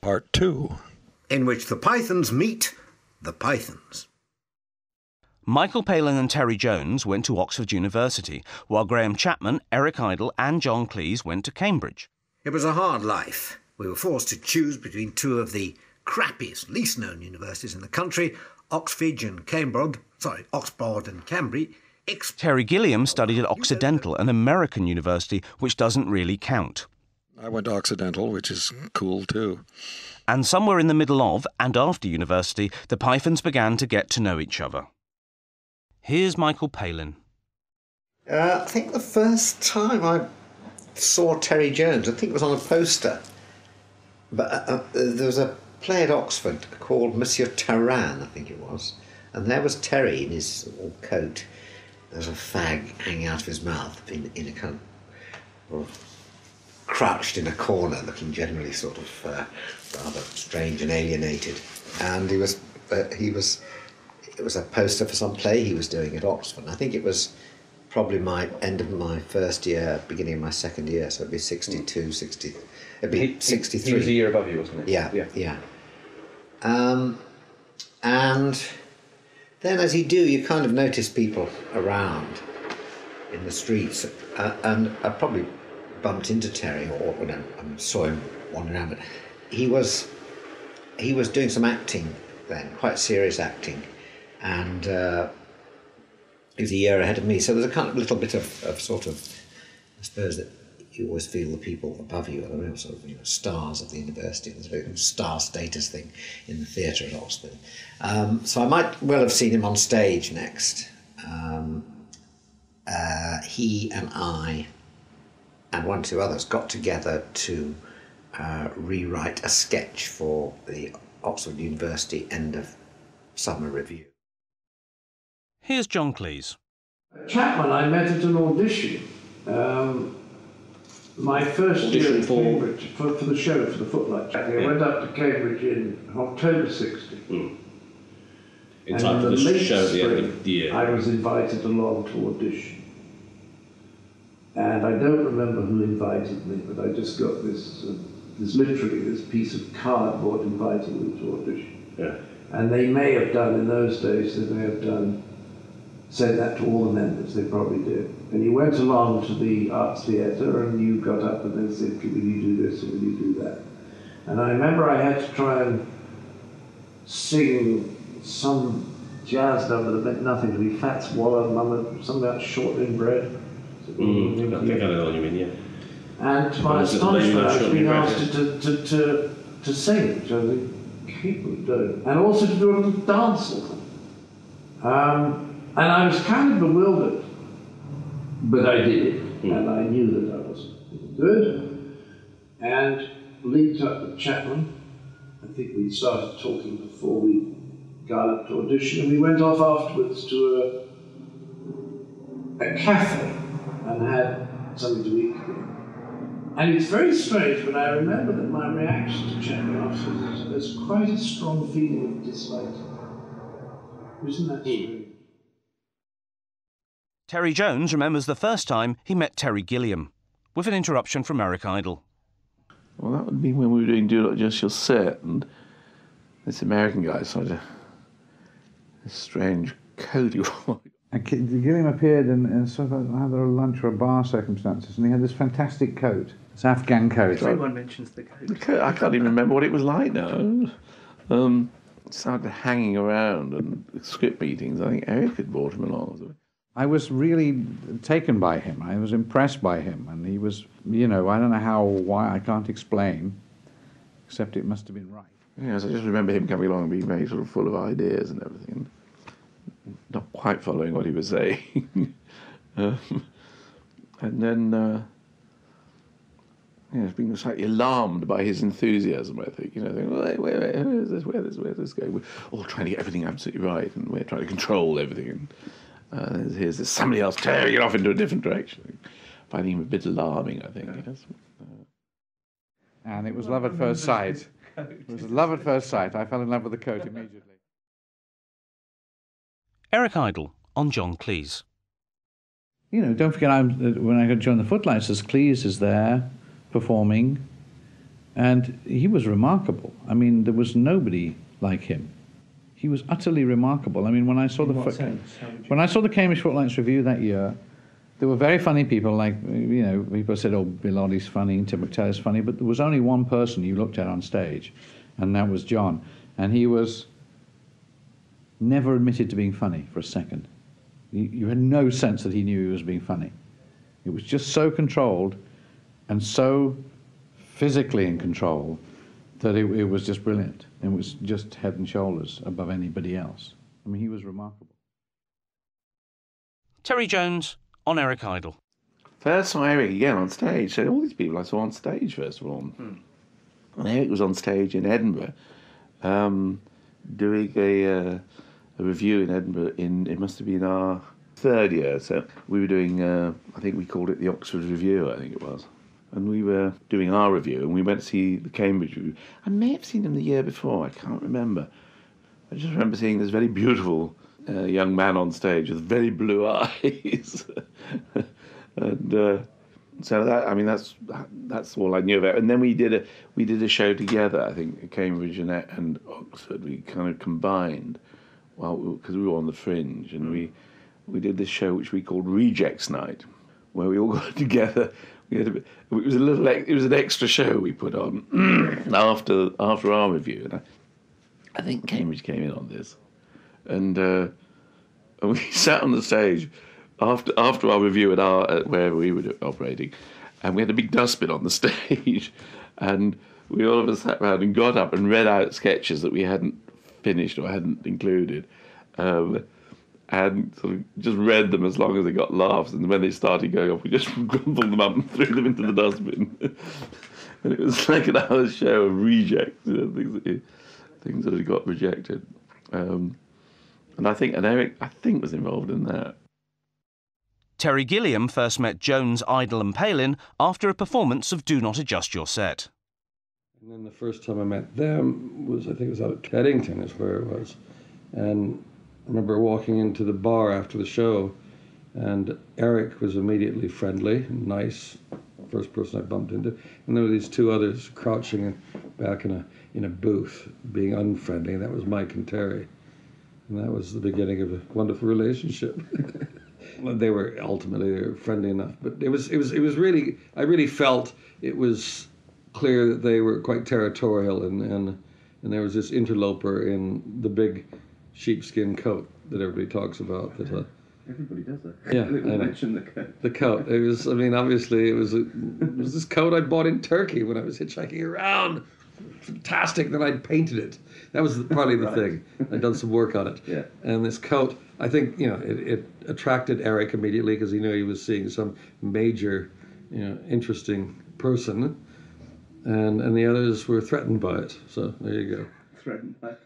Part 2. In which the Pythons meet the Pythons. Michael Palin and Terry Jones went to Oxford University, while Graham Chapman, Eric Idle and John Cleese went to Cambridge. It was a hard life. We were forced to choose between two of the crappiest, least-known universities in the country, Oxford and Cambridge. Terry Gilliam studied at Occidental, an American university which doesn't really count. I went to Occidental, which is cool too. And somewhere in the middle of and after university, the Pythons began to get to know each other. Here's Michael Palin. I think the first time I saw Terry Jones, I think it was on a poster. But there was a play at Oxford called Monsieur Taran, I think it was. And there was Terry in his old coat. There was a fag hanging out of his mouth in a kind of crouched in a corner, looking generally sort of rather strange and alienated. And it was a poster for some play he was doing at Oxford. And I think it was probably my end of my first year, beginning of my second year, so it'd be 62, 60, it'd be 63. He was a year above you, wasn't he? Yeah. And then, as you do, you kind of notice people around in the streets, and I probably bumped into Terry, or I saw him wandering around, but he was doing some acting then, quite serious acting, and he was a year ahead of me, so there's a kind of little bit of sort of, I suppose that you always feel the people above you are the real sort of stars of the university. There's a bit star status thing in the theatre at Oxford. So I might well have seen him on stage next. He and I and one or two others got together to rewrite a sketch for the Oxford University end of summer review. Here's John Cleese. Chapman I met at an audition. My first year at Cambridge, for the show, for the Footlight. I went up to Cambridge in October 60. In time for the show at the end of the year. I was invited along to audition. And I don't remember who invited me, but I just got this piece of cardboard inviting me to audition. Yeah. And they may have done, in those days, sent that to all the members, they probably did. And you went along to the Arts Theatre and you got up and they said, will you do this or will you do that? And I remember I had to try and sing some jazz number that meant nothing to me, Fats Waller, Mama, something about shortening bread. I think I know what you mean, yeah. And to my astonishment, I was being asked to sing, which I was incapable of doing, and also to do a little dance with them. And I was kind of bewildered, but I did it, and I knew that I wasn't good, and linked up with Chapman. I think we started talking before we got up to audition, and we went off afterwards to a cafe and had something to eat. And it's very strange, but I remember that my reaction to Chapman afterwards was quite a strong feeling of dislike. Isn't that true? Terry Jones remembers the first time he met Terry Gilliam, with an interruption from Eric Idle. Well, that would be when we were doing Do Not Just Your Set, and this American guy started a strange coat he wore. Gilliam appeared in sort of either a lunch or a bar circumstances, and he had this fantastic coat, this Afghan coat. Everyone mentions the coat. I can't even remember what it was like now. It started hanging around and script meetings. I think Eric had brought him along. I was really taken by him. I was impressed by him, and he was, I don't know why, I can't explain, except it must have been right. Yes, I just remember him coming along and being very sort of full of ideas and everything, and not quite following what he was saying. And then, being slightly alarmed by his enthusiasm, I think, thinking, where's this going? We're all trying to get everything absolutely right, and we're trying to control everything. And here's this somebody else tearing it off into a different direction. Finding him a bit alarming, I think. Yes. And it was love at first sight. It was love at first sight. I fell in love with the coat immediately. Eric Idle on John Cleese. Don't forget, when I joined the Footlights, Cleese is there performing. And he was remarkable. I mean, there was nobody like him. He was utterly remarkable. I mean, when I saw the Cambridge Fortnight's Review that year, there were very funny people, like, you know, people said, oh, Bilotti's funny, Tim McTeller's funny, but there was only one person you looked at on stage, and that was John. And he was never admitted to being funny for a second. You had no sense that he knew he was being funny. It was just so controlled and so physically in control that it was just brilliant. It was just head and shoulders above anybody else. I mean, he was remarkable. Terry Jones on Eric Idle. First saw Eric again on stage. So all these people I saw on stage, first of all. And Eric was on stage in Edinburgh, doing a review in Edinburgh. It must have been our third year. So we were doing, I think we called it the Oxford Review, I think it was. And we were doing our review, and we went to see the Cambridge Review. I may have seen him the year before, I can't remember. I just remember seeing this very beautiful young man on stage with very blue eyes. And so that, I mean, that's all I knew about. And then we did a show together, I think, Cambridge and Oxford. We kind of combined, because we were on the Fringe, and we did this show which we called Rejects Night, where we all got together. It was an extra show we put on after our review, and I think Cambridge came in on this, and we sat on the stage after our review at wherever we were operating, and we had a big dustbin on the stage, and we all of us sat around and got up and read out sketches that we hadn't finished or hadn't included. And sort of just read them as long as they got laughs, and when they started going off, we just crumpled them up and threw them into the dustbin. And it was like an hour's show of rejects, you know, things that had got rejected. And Eric, I think, was involved in that. Terry Gilliam first met Jones, Idle and Palin after a performance of Do Not Adjust Your Set. And then the first time I met them was, I think it was out at Teddington is where it was. And I remember walking into the bar after the show, and Eric was immediately friendly and nice, first person I bumped into, and there were these two others crouching back in a booth, being unfriendly, and that was Mike and Terry, and that was the beginning of a wonderful relationship. They were friendly enough, but it was really, I really felt it was clear that they were quite territorial, and there was this interloper in the big sheepskin coat that everybody talks about. That everybody does that. Yeah, I mentioned the coat. The coat. It was. I mean, obviously, it was this coat I bought in Turkey when I was hitchhiking around. Fantastic that I'd painted it. That was probably the thing. I'd done some work on it. Yeah. And this coat, I think, you know, it attracted Eric immediately because he knew he was seeing some major, you know, interesting person, and the others were threatened by it. So there you go. Threatened by it.